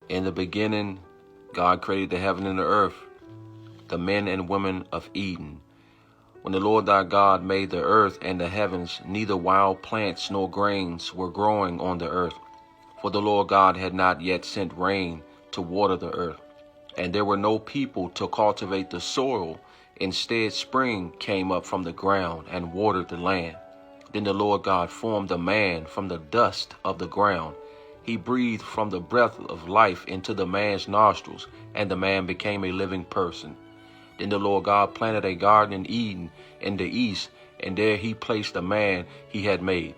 In the beginning, God created the heaven and the earth, the men and women of Eden. When the Lord thy God made the earth and the heavens, neither wild plants nor grains were growing on the earth, for the Lord God had not yet sent rain to water the earth, and there were no people to cultivate the soil. Instead, spring came up from the ground and watered the land. Then the Lord God formed a man from the dust of the ground. He breathed from the breath of life into the man's nostrils, and the man became a living person. Then the Lord God planted a garden in Eden in the east, and there he placed the man he had made.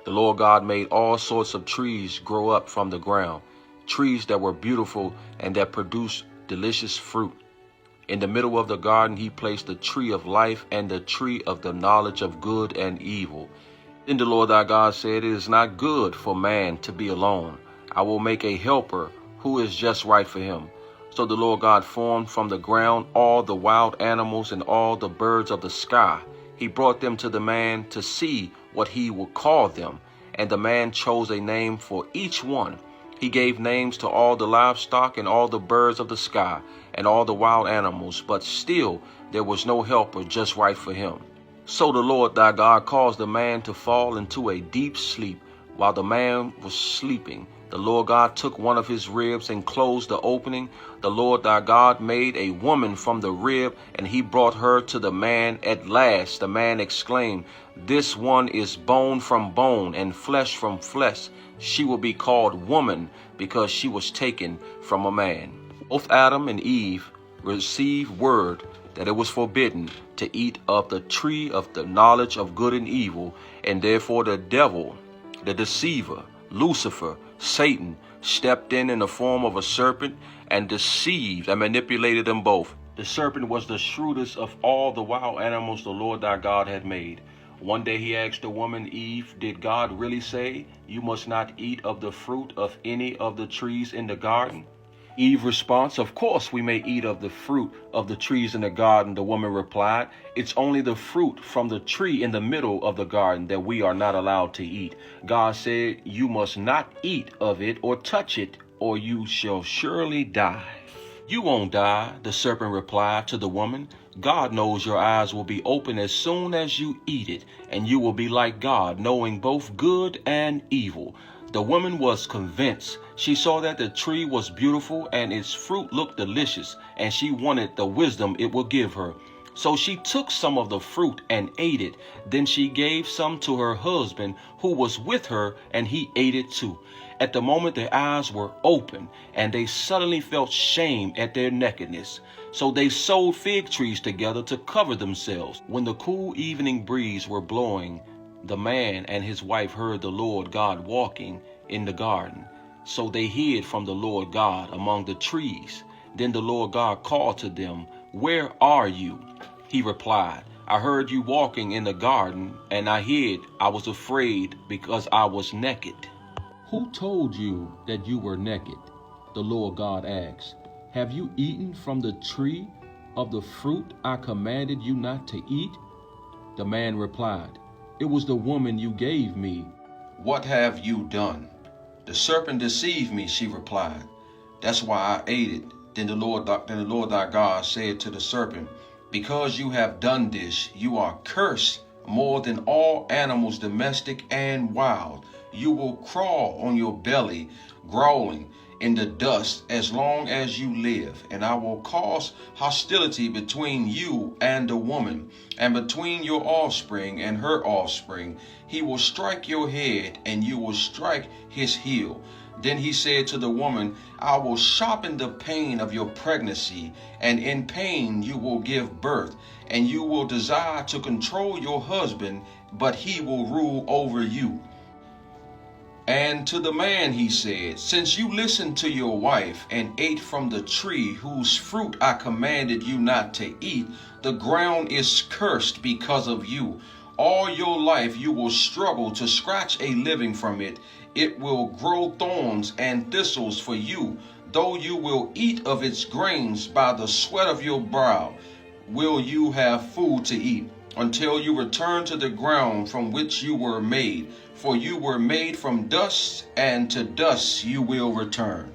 The Lord God made all sorts of trees grow up from the ground, trees that were beautiful and that produced delicious fruit. In the middle of the garden he placed the tree of life and the tree of the knowledge of good and evil. Then the Lord thy God said, It is not good for man to be alone. I will make a helper who is just right for him. So the Lord God formed from the ground all the wild animals and all the birds of the sky. He brought them to the man to see what he would call them. And the man chose a name for each one. He gave names to all the livestock and all the birds of the sky and all the wild animals, but still there was no helper just right for him. So the Lord thy God caused the man to fall into a deep sleep. While the man was sleeping, the Lord God took one of his ribs and closed the opening. The Lord thy God made a woman from the rib, and he brought her to the man. At last the man exclaimed, This one is bone from bone and flesh from flesh. She will be called woman because she was taken from a man. Both Adam and Eve received word that it was forbidden to eat of the tree of the knowledge of good and evil, and therefore the devil, the deceiver, Lucifer, Satan, stepped in the form of a serpent and deceived and manipulated them both. The serpent was the shrewdest of all the wild animals the Lord thy God had made. One day he asked the woman Eve, Did God really say you must not eat of the fruit of any of the trees in the garden? Eve responds, Of course we may eat of the fruit of the trees in the garden. The woman replied, It's only the fruit from the tree in the middle of the garden that we are not allowed to eat. God said, You must not eat of it or touch it, or you shall surely die. You won't die, the serpent replied to the woman. God knows your eyes will be open as soon as you eat it, and you will be like God, knowing both good and evil. The woman was convinced. She saw that the tree was beautiful and its fruit looked delicious, and she wanted the wisdom it would give her. So she took some of the fruit and ate it. Then she gave some to her husband who was with her, and he ate it too. At the moment their eyes were open, and they suddenly felt shame at their nakedness. So they sewed fig trees together to cover themselves. When the cool evening breeze were blowing, the man and his wife heard the Lord God walking in the garden. So they hid from the Lord God among the trees. Then the Lord God called to them, Where are you? He replied, I heard you walking in the garden, and I hid. I was afraid because I was naked. Who told you that you were naked? The Lord God asked. Have you eaten from the tree of the fruit I commanded you not to eat? The man replied, It was the woman you gave me. What have you done? The serpent deceived me, she replied. That's why I ate it. Then the Lord thy God said to the serpent, Because you have done this, you are cursed more than all animals, domestic and wild. You will crawl on your belly, growling in the dust as long as you live, and I will cause hostility between you and the woman, and between your offspring and her offspring. He will strike your head, and you will strike his heel. Then he said to the woman, I will sharpen the pain of your pregnancy, and in pain you will give birth, and you will desire to control your husband, but he will rule over you. And to the man he said, Since you listened to your wife and ate from the tree whose fruit I commanded you not to eat, the ground is cursed because of you. All your life you will struggle to scratch a living from it. It will grow thorns and thistles for you, though you will eat of its grains by the sweat of your brow. Will you have food to eat until you return to the ground from which you were made? For you were made from dust, and to dust you will return.